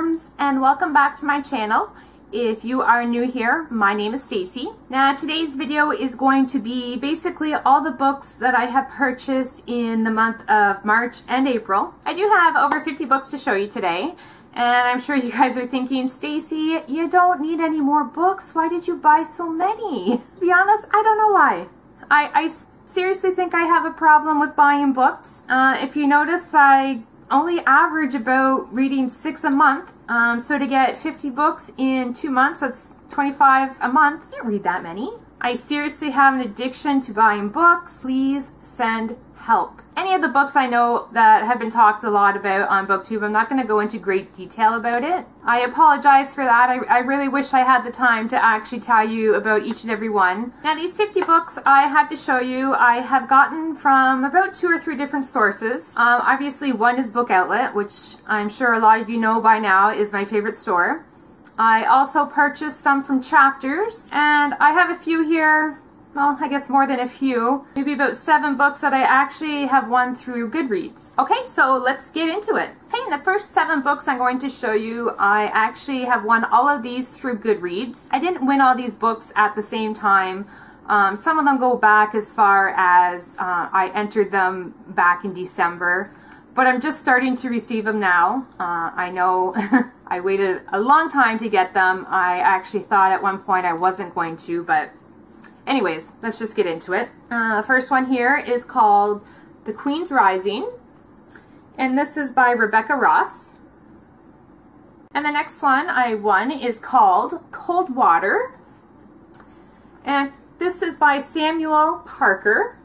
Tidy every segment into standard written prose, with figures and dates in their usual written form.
bookworms, and welcome back to my channel. If you are new here, my name is Stacy. Now today's video is going to be basically all the books that I have purchased in the month of March and April. I do have over 50 books to show you today, and I'm sure you guys are thinking, Stacy, you don't need any more books. Why did you buy so many? To be honest, I don't know why. I seriously think I have a problem with buying books. If you notice, I only average about reading 6 a month. So to get 50 books in 2 months, that's 25 a month. I can't read that many. I seriously have an addiction to buying books. Please send help. Any of the books I know that have been talked a lot about on BookTube, I'm not going to go into great detail about it. I apologize for that. I really wish I had the time to actually tell you about each and every one. Now these 50 books I have to show you, I have gotten from about 2 or 3 different sources. Obviously one is Book Outlet, which I'm sure a lot of you know by now is my favorite store. I also purchased some from Chapters, and I have a few here. Well, I guess more than a few. Maybe about 7 books that I actually have won through Goodreads. Okay, so let's get into it. Okay, in the first 7 books I'm going to show you, I actually have won all of these through Goodreads. I didn't win all these books at the same time. Some of them go back as far as I entered them back in December. But I'm just starting to receive them now. I know I waited a long time to get them. I actually thought at one point I wasn't going to, but anyways, let's just get into it. The first one here is called The Queen's Rising, and this is by Rebecca Ross. And the next one I won is called Cold Water, and this is by Samuel Parker.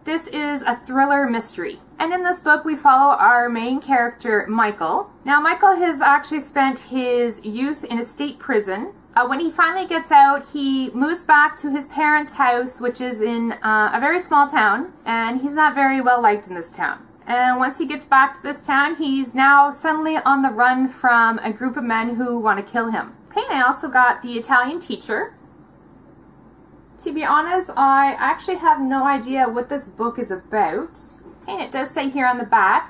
This is a thriller mystery. And in this book we follow our main character, Michael. Now Michael has actually spent his youth in a state prison. When he finally gets out, he moves back to his parents' house, which is in a very small town, and he's not very well liked in this town. And once he gets back to this town, he's now suddenly on the run from a group of men who want to kill him. Okay, and I also got The Italian Teacher. To be honest, I actually have no idea what this book is about. Okay, and it does say here on the back,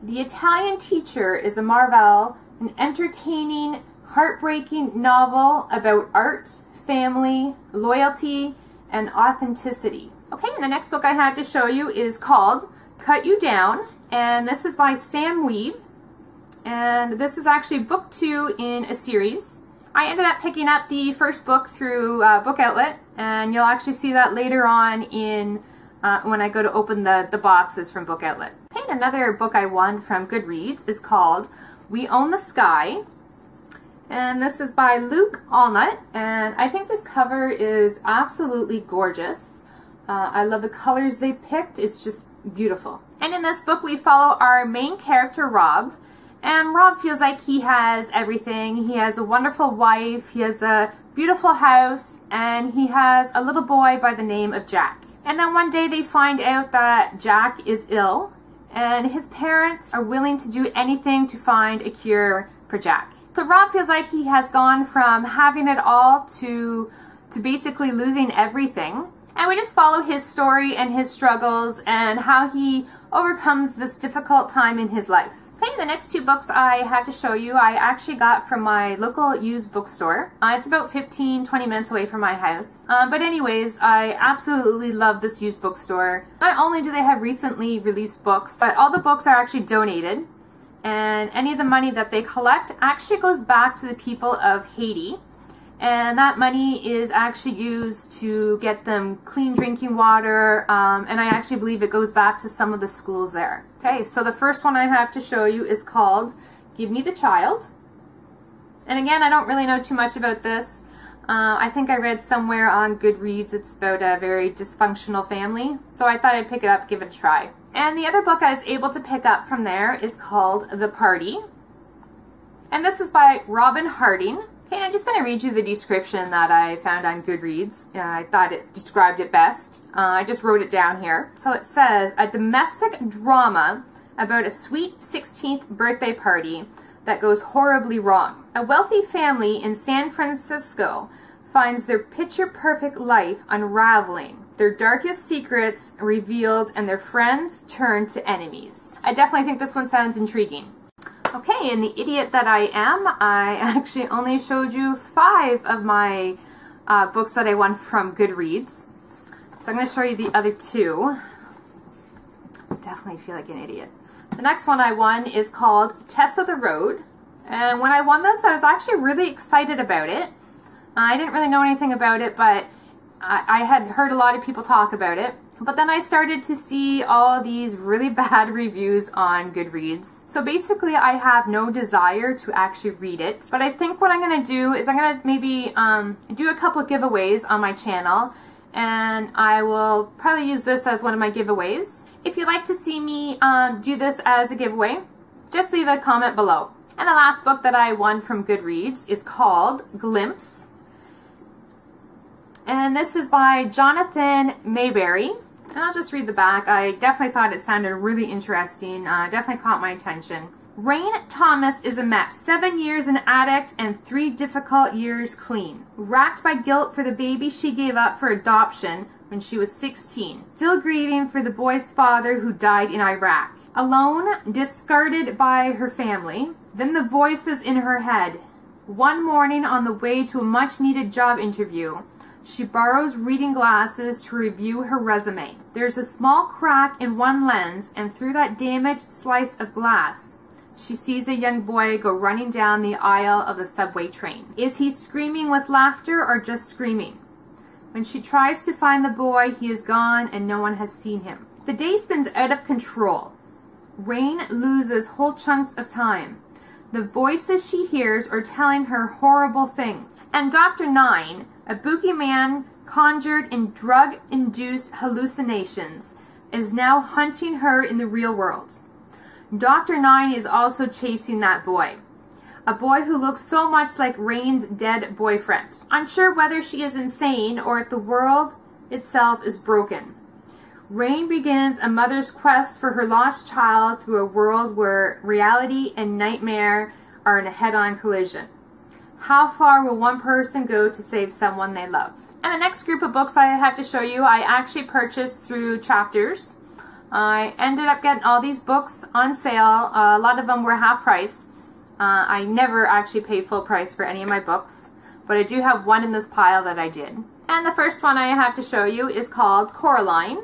The Italian Teacher is a marvel, an entertaining, heartbreaking novel about art, family, loyalty, and authenticity. Okay, and the next book I have to show you is called Cut You Down, and this is by Sam Weeb, and this is actually book 2 in a series. I ended up picking up the first book through Book Outlet, and you'll actually see that later on in when I go to open the boxes from Book Outlet. Okay, and another book I won from Goodreads is called We Own the Sky, and this is by Luke Allnut, and I think this cover is absolutely gorgeous. I love the colors they picked. It's just beautiful. And in this book we follow our main character, Rob. And Rob feels like he has everything. He has a wonderful wife, he has a beautiful house, and he has a little boy by the name of Jack. And then one day they find out that Jack is ill, and his parents are willing to do anything to find a cure for Jack. So Rob feels like he has gone from having it all to basically losing everything. And we just follow his story and his struggles and how he overcomes this difficult time in his life. Okay, the next 2 books I have to show you I actually got from my local used bookstore. It's about 15-20 minutes away from my house. But anyways, I absolutely love this used bookstore. Not only do they have recently released books, but all the books are actually donated. And any of the money that they collect actually goes back to the people of Haiti. And that money is actually used to get them clean drinking water, and I actually believe it goes back to some of the schools there. Okay, so the first one I have to show you is called Give Me the Child. And again, I don't really know too much about this. I think I read somewhere on Goodreads it's about a very dysfunctional family, so I thought I'd pick it up, give it a try. And the other book I was able to pick up from there is called The Party. And this is by Robin Harding. Okay, I'm just going to read you the description that I found on Goodreads. I thought it described it best. I just wrote it down here. So it says, a domestic drama about a sweet 16th birthday party that goes horribly wrong. A wealthy family in San Francisco finds their picture-perfect life unraveling, their darkest secrets revealed, and their friends turned to enemies. I definitely think this one sounds intriguing. Okay, and the idiot that I am, I actually only showed you 5 of my books that I won from Goodreads. So I'm going to show you the other 2. Definitely feel like an idiot. The next one I won is called Tessa the Road. And when I won this, I was actually really excited about it. I didn't really know anything about it, but I had heard a lot of people talk about it. But then I started to see all these really bad reviews on Goodreads. So basically I have no desire to actually read it. But I think what I'm going to do is I'm going to maybe do a couple of giveaways on my channel. And I will probably use this as one of my giveaways. If you'd like to see me do this as a giveaway, just leave a comment below. And the last book that I won from Goodreads is called Glimpse. And this is by Jonathan Mayberry. And I'll just read the back. I definitely thought it sounded really interesting. Definitely caught my attention. Rain Thomas is a mess. 7 years an addict and 3 difficult years clean. Racked by guilt for the baby she gave up for adoption when she was 16. Still grieving for the boy's father who died in Iraq. Alone, discarded by her family. Then the voices in her head. One morning on the way to a much-needed job interview, she borrows reading glasses to review her resume. There's a small crack in one lens, and through that damaged slice of glass, she sees a young boy go running down the aisle of the subway train. Is he screaming with laughter or just screaming? When she tries to find the boy, he is gone and no one has seen him. The day spins out of control. Rain loses whole chunks of time. The voices she hears are telling her horrible things. And Dr. Nine, a boogeyman conjured in drug-induced hallucinations, is now hunting her in the real world. Dr. Nine is also chasing that boy. A boy who looks so much like Rain's dead boyfriend. Unsure whether she is insane or if the world itself is broken. Rain begins a mother's quest for her lost child through a world where reality and nightmare are in a head-on collision. How far will one person go to save someone they love? And the next group of books I have to show you, I actually purchased through Chapters. I ended up getting all these books on sale. A lot of them were half price. I never actually paid full price for any of my books, but I do have one in this pile that I did. And the first one I have to show you is called Coraline.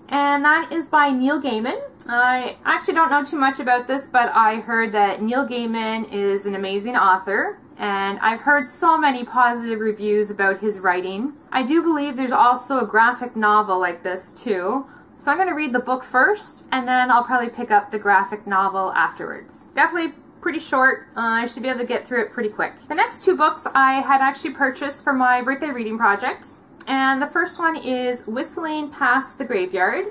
And that is by Neil Gaiman. I actually don't know too much about this, but I heard that Neil Gaiman is an amazing author, and I've heard so many positive reviews about his writing. I do believe there's also a graphic novel like this too. So I'm going to read the book first, and then I'll probably pick up the graphic novel afterwards. Definitely pretty short. I should be able to get through it pretty quick. The next 2 books I had actually purchased for my birthday reading project. And the first one is Whistling Past the Graveyard,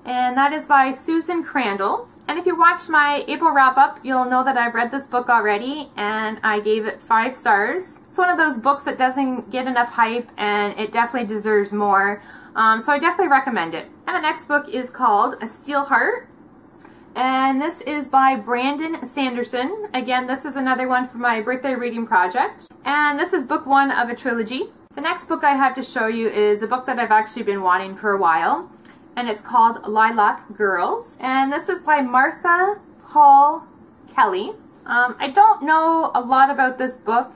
and that is by Susan Crandall. And if you watched my April wrap-up, you'll know that I've read this book already, and I gave it 5 stars. It's one of those books that doesn't get enough hype, and it definitely deserves more. So I definitely recommend it. And the next book is called A Steel Heart, and this is by Brandon Sanderson. Again, this is another one for my birthday reading project, and this is book 1 of a trilogy. The next book I have to show you is a book that I've actually been wanting for a while, and it's called Lilac Girls, and this is by Martha Hall Kelly. I don't know a lot about this book.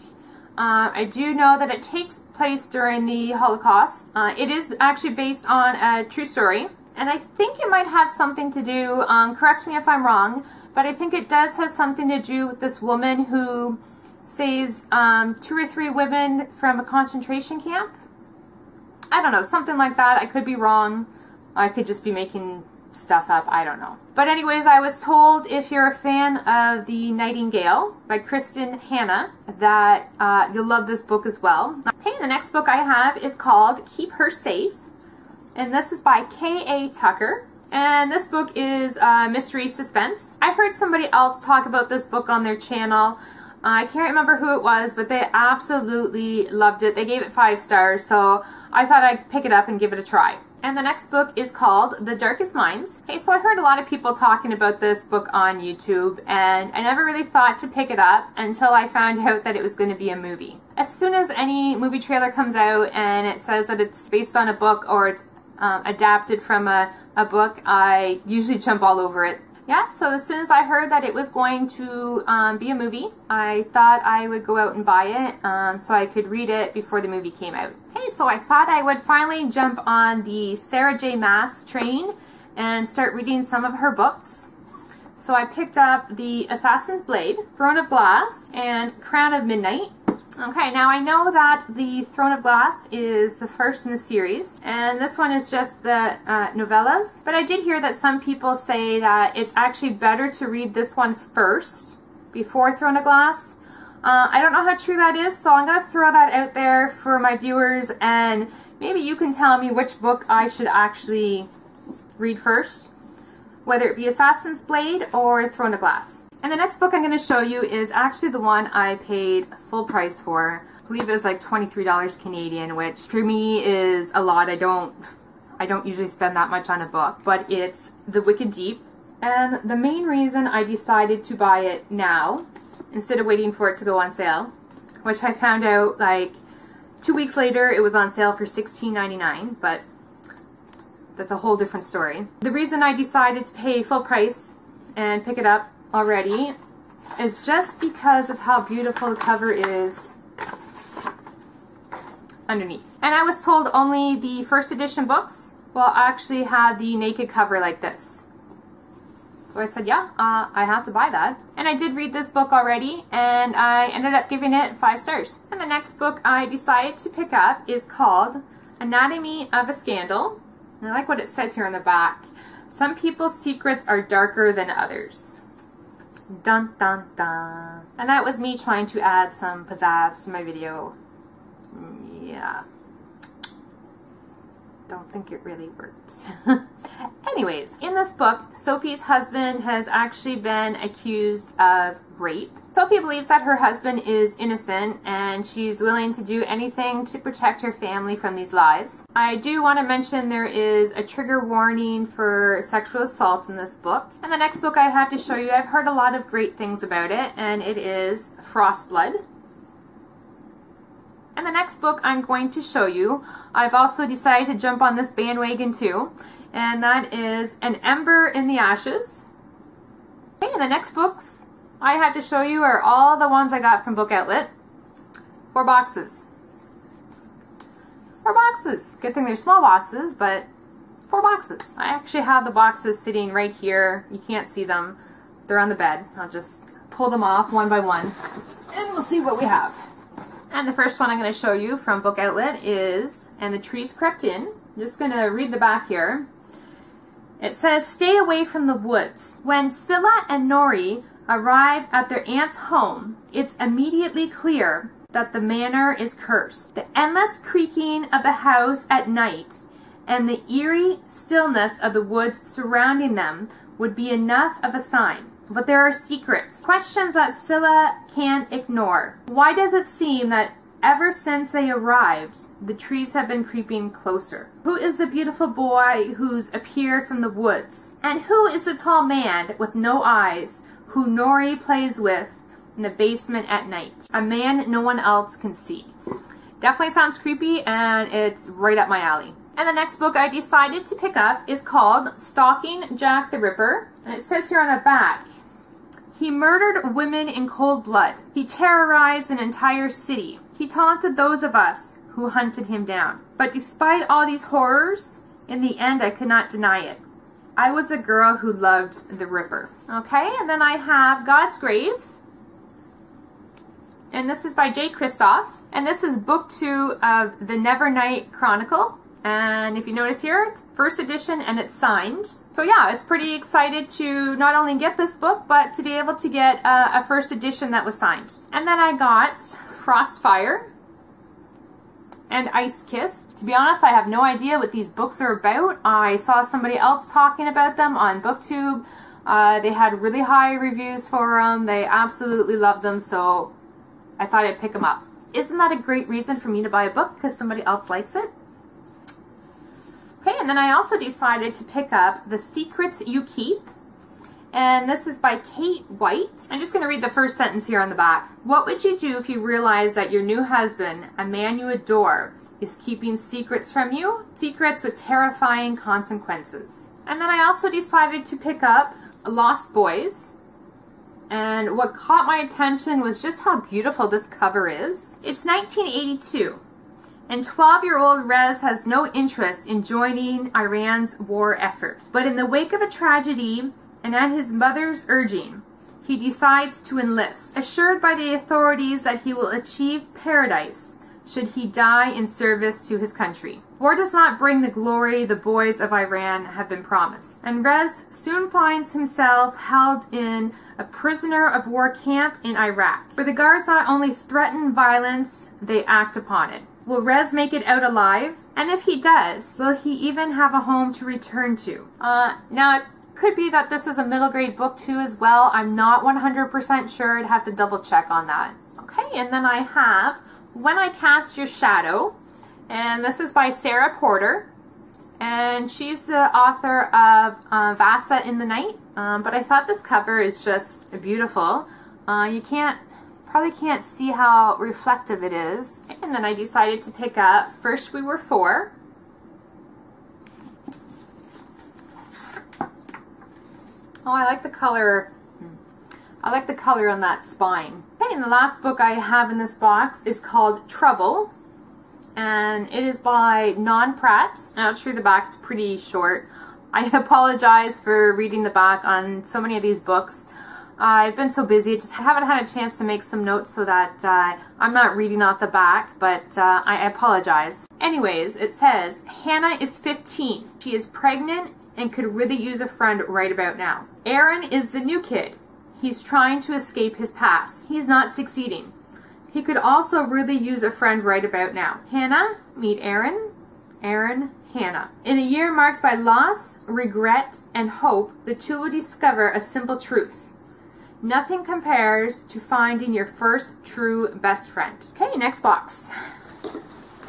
I do know that it takes place during the Holocaust. It is actually based on a true story, and I think it might have something to do, correct me if I'm wrong, but I think it does have something to do with this woman who saves 2 or 3 women from a concentration camp. I don't know, something like that. I could be wrong. I could just be making stuff up. I don't know. But anyways, I was told if you're a fan of The Nightingale by Kristen Hanna that you'll love this book as well. Okay, the next book I have is called Keep Her Safe, and this is by K.A. Tucker. And this book is mystery suspense. I heard somebody else talk about this book on their channel. I can't remember who it was, but they absolutely loved it. They gave it 5 stars, so I thought I'd pick it up and give it a try. And the next book is called The Darkest Minds. Okay, so I heard a lot of people talking about this book on YouTube, and I never really thought to pick it up until I found out that it was going to be a movie. As soon as any movie trailer comes out and it says that it's based on a book or it's adapted from a book, I usually jump all over it. Yeah, so as soon as I heard that it was going to be a movie, I thought I would go out and buy it so I could read it before the movie came out. Okay, so I thought I would finally jump on the Sarah J. Maas train and start reading some of her books. So I picked up The Assassin's Blade, Throne of Glass, and Crown of Midnight. Okay, now I know that the Throne of Glass is the first in the series, and this one is just the novellas, but I did hear that some people say that it's actually better to read this one first, before Throne of Glass. I don't know how true that is, so I'm going to throw that out there for my viewers, and maybe you can tell me which book I should actually read first, whether it be Assassin's Blade or Throne of Glass. And the next book I'm going to show you is actually the one I paid full price for. I believe it was like $23 Canadian, which for me is a lot. I don't usually spend that much on a book, but it's The Wicked Deep. And the main reason I decided to buy it now, instead of waiting for it to go on sale, which I found out like 2 weeks later it was on sale for $16.99, but that's a whole different story. The reason I decided to pay full price and pick it up already is just because of how beautiful the cover is underneath. And I was told only the first edition books will actually have the naked cover like this. So I said, yeah, I have to buy that. And I did read this book already, and I ended up giving it 5 stars. And the next book I decided to pick up is called Anatomy of a Scandal. And I like what it says here on the back. Some people's secrets are darker than others. Dun dun dun. And that was me trying to add some pizzazz to my video. Yeah. Don't think it really worked. Anyways, in this book, Sophie's husband has actually been accused of rape. Sophie believes that her husband is innocent, and she's willing to do anything to protect her family from these lies. I do want to mention there is a trigger warning for sexual assault in this book. And the next book I have to show you, I've heard a lot of great things about it, and it is Frostblood. And the next book I'm going to show you, I've also decided to jump on this bandwagon too, and that is An Ember in the Ashes. Okay, and the next books I had to show you are all the ones I got from Book Outlet. 4 boxes. 4 boxes. Good thing they're small boxes, but 4 boxes. I actually have the boxes sitting right here. You can't see them. They're on the bed. I'll just pull them off one by one, and we'll see what we have. And the first one I'm going to show you from Book Outlet is And the Trees Crept In. I'm just going to read the back here. It says, stay away from the woods. When Scylla and Nori arrive at their aunt's home, it's immediately clear that the manor is cursed. The endless creaking of the house at night and the eerie stillness of the woods surrounding them would be enough of a sign. But there are secrets, questions that Scylla can't ignore. Why does it seem that ever since they arrived, the trees have been creeping closer? Who is the beautiful boy who's appeared from the woods? And who is the tall man with no eyes who Nori plays with in the basement at night? A man no one else can see. Definitely sounds creepy, and it's right up my alley. And the next book I decided to pick up is called Stalking Jack the Ripper. And it says here on the back, he murdered women in cold blood. He terrorized an entire city. He taunted those of us who hunted him down. But despite all these horrors, in the end I could not deny it. I was a girl who loved the Ripper. Okay, and then I have God's Grave. And this is by J. Kristoff. And this is book 2 of the Nevernight Chronicle. And if you notice here, it's first edition and it's signed. So yeah, I was pretty excited to not only get this book, but to be able to get a first edition that was signed. And then I got Frostfire and Ice Kissed. To be honest, I have no idea what these books are about. I saw somebody else talking about them on BookTube. They had really high reviews for them. They absolutely loved them, so I thought I'd pick them up. Isn't that a great reason for me to buy a book because somebody else likes it? Okay, and then I also decided to pick up The Secrets You Keep, and this is by Kate White. I'm just going to read the first sentence here on the back. What would you do if you realized that your new husband, a man you adore, is keeping secrets from you? Secrets with terrifying consequences. And then I also decided to pick up Lost Boys. And what caught my attention was just how beautiful this cover is. It's 1982, and 12-year-old Rez has no interest in joining Iran's war effort. But in the wake of a tragedy, and at his mother's urging, he decides to enlist, assured by the authorities that he will achieve paradise should he die in service to his country. War does not bring the glory the boys of Iran have been promised, and Rez soon finds himself held in a prisoner of war camp in Iraq, where the guards not only threaten violence, they act upon it. Will Rez make it out alive? And if he does, will he even have a home to return to? Now, it could be that this is a middle grade book too as well. I'm not 100% sure. I'd have to double check on that. Okay, and then I have When I Cast Your Shadow, and this is by Sarah Porter, and she's the author of Vasa in the Night, but I thought this cover is just beautiful. You probably can't see how reflective it is. And then I decided to pick up First We Were Four. Oh, I like the color. I like the color on that spine. Okay, and the last book I have in this box is called Trouble, and it is by Non Pratt. I'll show you the back. It's pretty short. I apologize for reading the back on so many of these books. I've been so busy, just haven't had a chance to make some notes so that I'm not reading off the back, but I apologize. Anyways, it says, Hannah is 15. She is pregnant and could really use a friend right about now. Aaron is the new kid. He's trying to escape his past. He's not succeeding. He could also really use a friend right about now. Hannah, meet Aaron. Aaron, Hannah. In a year marked by loss, regret, and hope, the two will discover a simple truth. Nothing compares to finding your first true best friend. Okay, next box.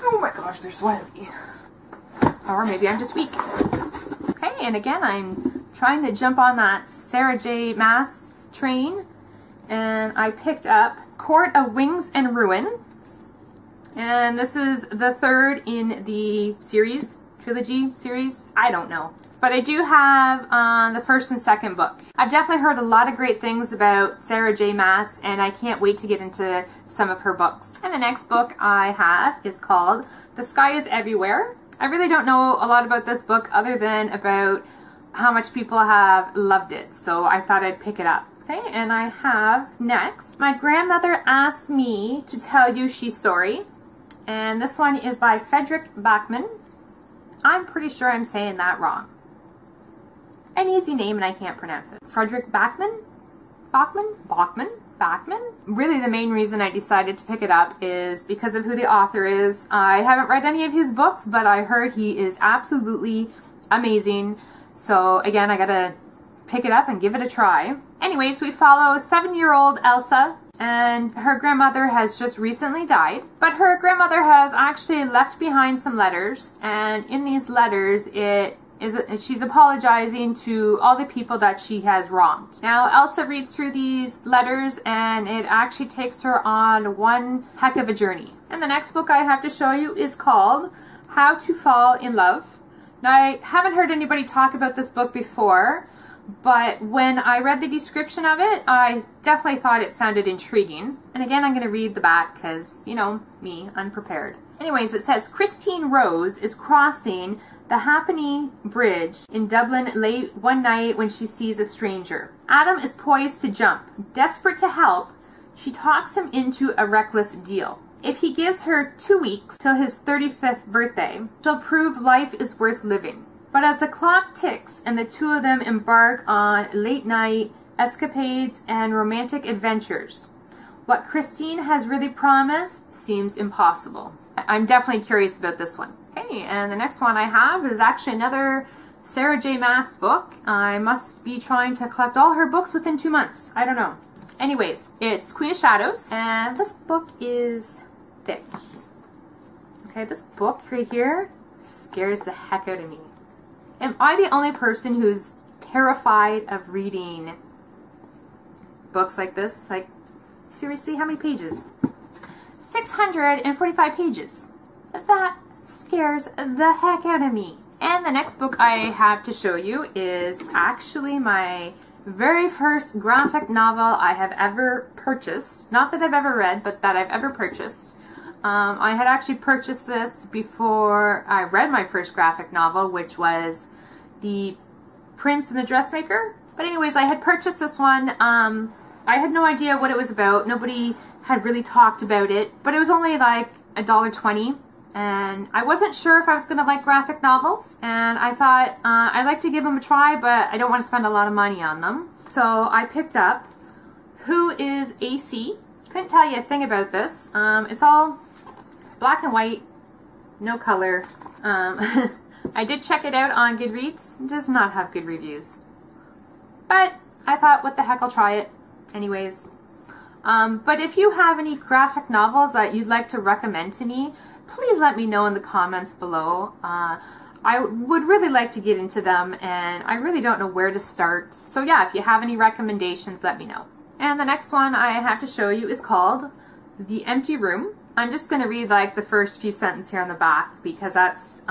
Oh my gosh, they're sweaty. Or maybe I'm just weak. Okay, and again, I'm trying to jump on that Sarah J. Maas train, and I picked up Court of Wings and Ruin, and this is the third in the trilogy series, I don't know. But I do have the first and second book. I've definitely heard a lot of great things about Sarah J. Maas, and I can't wait to get into some of her books. And the next book I have is called The Sky is Everywhere. I really don't know a lot about this book other than about how much people have loved it, so I thought I'd pick it up. Okay, and I have next, My Grandmother Asked Me to Tell You She's Sorry, and this one is by Frederick Bachman. I'm pretty sure I'm saying that wrong. An easy name and I can't pronounce it. Frederick Bachman? Bachman? Really the main reason I decided to pick it up is because of who the author is. I haven't read any of his books, but I heard he is absolutely amazing. So again, I gotta pick it up and give it a try. Anyways, we follow 7-year-old Elsa, and her grandmother has just recently died, but her grandmother has actually left behind some letters, and in these letters she's apologizing to all the people that she has wronged. Now Elsa reads through these letters and it actually takes her on one heck of a journey. And the next book I have to show you is called How to Fall in Love. Now I haven't heard anybody talk about this book before, but when I read the description of it, I definitely thought it sounded intriguing. And again, I'm going to read the back because, you know, me, unprepared. Anyways, it says, Christine Rose is crossing the Halfpenny Bridge in Dublin late one night when she sees a stranger. Adam is poised to jump. Desperate to help, she talks him into a reckless deal. If he gives her 2 weeks till his 35th birthday, she'll prove life is worth living. But as the clock ticks and the two of them embark on late-night escapades and romantic adventures, what Christine has really promised seems impossible. I'm definitely curious about this one. Okay, and the next one I have is actually another Sarah J. Maas book. I must be trying to collect all her books within 2 months. I don't know. Anyways, it's Queen of Shadows, and this book is thick. Okay, this book right here scares the heck out of me. Am I the only person who's terrified of reading books like this? Like, seriously, how many pages? 645 pages. That scares the heck out of me. And the next book I have to show you is actually my very first graphic novel I have ever purchased. Not that I've ever read, but that I've ever purchased. I had actually purchased this before I read my first graphic novel, which was The Prince and the Dressmaker. But anyways, I had purchased this one. I had no idea what it was about. Nobody had really talked about it, but it was only like $1.20, and I wasn't sure if I was going to like graphic novels, and I thought I'd like to give them a try, but I don't want to spend a lot of money on them. So I picked up Who is AC? Couldn't tell you a thing about this. It's all black and white, no color. I did check it out on Goodreads. It does not have good reviews. But I thought, what the heck, I'll try it anyways. But if you have any graphic novels that you'd like to recommend to me, please let me know in the comments below. I would really like to get into them, and I really don't know where to start. So yeah, if you have any recommendations, let me know. And the next one I have to show you is called The Empty Room. I'm just going to read like the first few sentences here on the back, because that's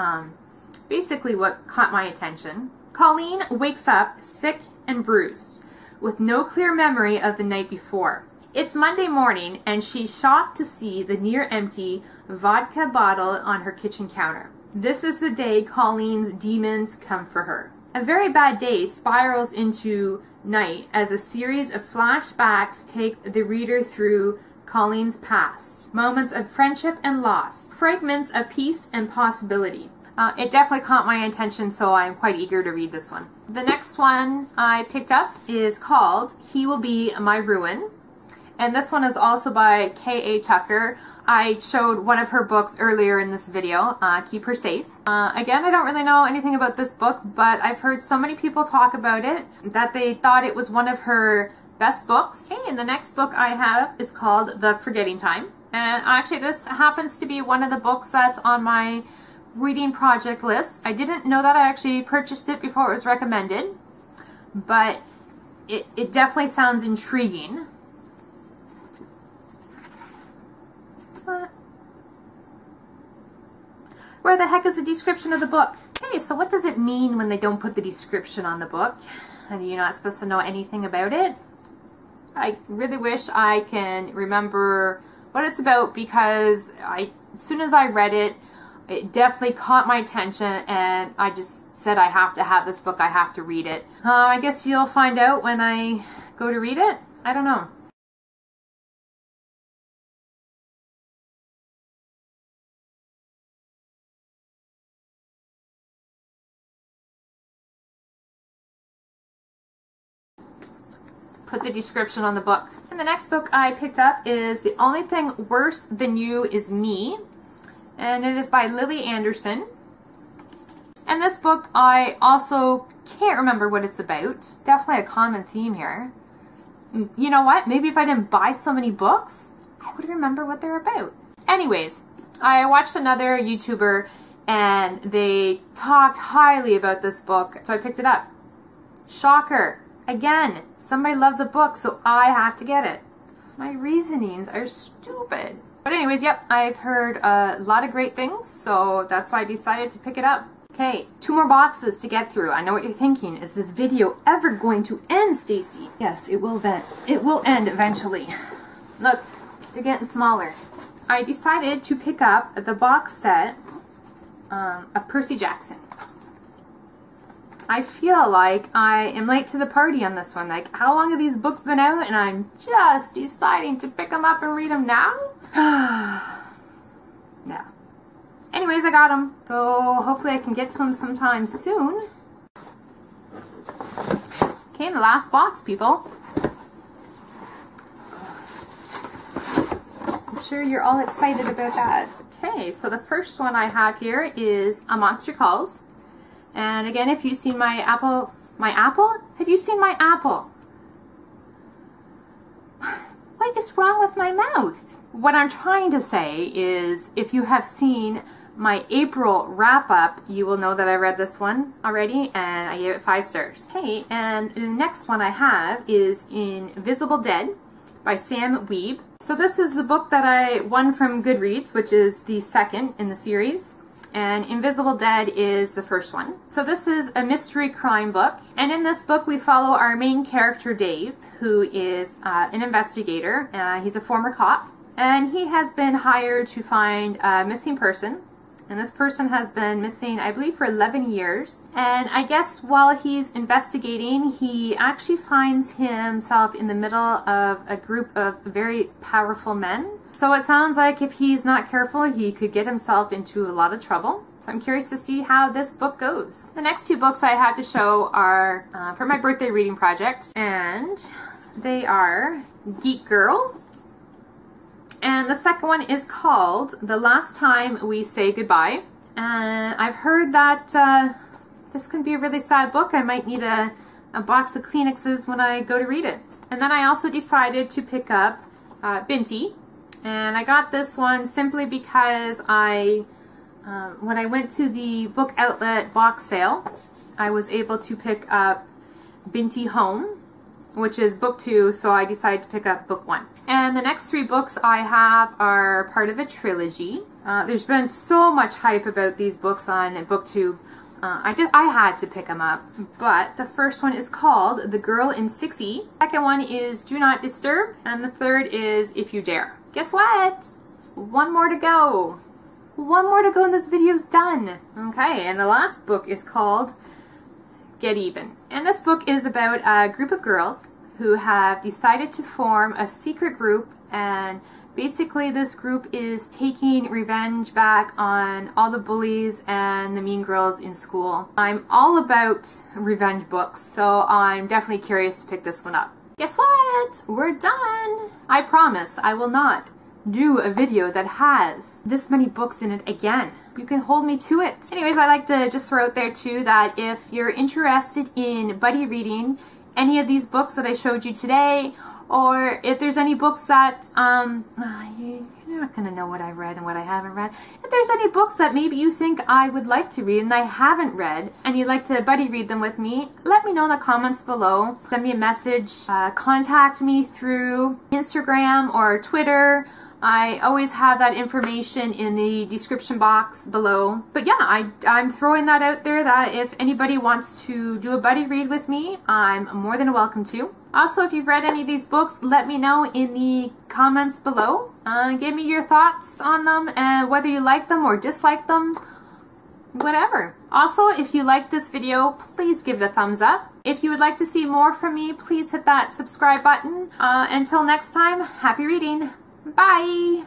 basically what caught my attention. Colleen wakes up sick and bruised, with no clear memory of the night before. It's Monday morning, and she's shocked to see the near-empty vodka bottle on her kitchen counter. This is the day Colleen's demons come for her. A very bad day spirals into night as a series of flashbacks take the reader through Colleen's past. Moments of friendship and loss. Fragments of peace and possibility. It definitely caught my attention, so I'm quite eager to read this one. The next one I picked up is called He Will Be My Ruin. And this one is also by K.A. Tucker. I showed one of her books earlier in this video, Keep Her Safe. Again, I don't really know anything about this book, but I've heard so many people talk about it that they thought it was one of her best books. Okay, and the next book I have is called The Forgetting Time. And actually this happens to be one of the books that's on my reading project list. I didn't know that I actually purchased it before it was recommended, but it definitely sounds intriguing. Where the heck is the description of the book? Okay, so what does it mean when they don't put the description on the book? And you're not supposed to know anything about it? I really wish I can remember what it's about, because as soon as I read it, it definitely caught my attention, and I just said I have to have this book, I have to read it. I guess you'll find out when I go to read it? I don't know. Put the description on the book. And the next book I picked up is The Only Thing Worse Than You Is Me, and it is by Lily Anderson. And this book I also can't remember what it's about. Definitely a common theme here. You know what? Maybe if I didn't buy so many books, I would remember what they're about. Anyways, I watched another YouTuber and they talked highly about this book, so I picked it up. Shocker. Again, somebody loves a book, so I have to get it. My reasonings are stupid. But anyways, yep, I've heard a lot of great things, so that's why I decided to pick it up. Okay, 2 more boxes to get through. I know what you're thinking. Is this video ever going to end, Stacy? Yes, it will end. It will end eventually. Look, they're getting smaller. I decided to pick up the box set of Percy Jackson. I feel like I am late to the party on this one. Like, how long have these books been out, and I'm just deciding to pick them up and read them now? Yeah. Anyways, I got them, so hopefully I can get to them sometime soon. Okay, the last box, people. I'm sure you're all excited about that. Okay, so the first one I have here is A Monster Calls. And again, if you've seen my apple, Have you seen my apple? What is wrong with my mouth? What I'm trying to say is, if you have seen my April wrap-up, you will know that I read this one already, and I gave it 5 stars. Hey, and the next one I have is Invisible Dead by Sam Weeb. So this is the book that I won from Goodreads, which is the second in the series. and Invisible Dead is the first one. So this is a mystery crime book, and in this book we follow our main character Dave, who is an investigator. He's a former cop, and he has been hired to find a missing person. And this person has been missing, I believe, for 11 years. And I guess while he's investigating, he actually finds himself in the middle of a group of very powerful men. So it sounds like if he's not careful, he could get himself into a lot of trouble. So I'm curious to see how this book goes. The next two books I have to show are for my birthday reading project. And they are Geek Girl. And the second one is called The Last Time We Say Goodbye. And I've heard that this can be a really sad book. I might need a box of Kleenexes when I go to read it. And then I also decided to pick up Binti. And I got this one simply because when I went to the book outlet box sale, I was able to pick up Binti Home, which is book 2, so I decided to pick up book 1. And the next 3 books I have are part of a trilogy. There's been so much hype about these books on BookTube. I had to pick them up. But the first one is called The Girl in 6E. The second one is Do Not Disturb. And the third is If You Dare. Guess what? One more to go. One more to go and this video's done. Okay, and the last book is called Get Even. And this book is about a group of girls who have decided to form a secret group, and basically this group is taking revenge back on all the bullies and the mean girls in school. I'm all about revenge books, so I'm definitely curious to pick this one up. Guess what? We're done! I promise I will not do a video that has this many books in it again. You can hold me to it. Anyways, I'd like to just throw out there too that if you're interested in buddy reading any of these books that I showed you today, or if there's any books that you're not gonna know what I read and what I haven't read. If there's any books that maybe you think I would like to read and I haven't read, and you'd like to buddy read them with me, let me know in the comments below. Send me a message, contact me through Instagram or Twitter. I always have that information in the description box below. But yeah, I'm throwing that out there that if anybody wants to do a buddy read with me, I'm more than welcome to. Also, if you've read any of these books, let me know in the comments below. Give me your thoughts on them and whether you like them or dislike them, whatever. Also, if you like this video, please give it a thumbs up. If you would like to see more from me, please hit that subscribe button. Until next time, happy reading. Bye!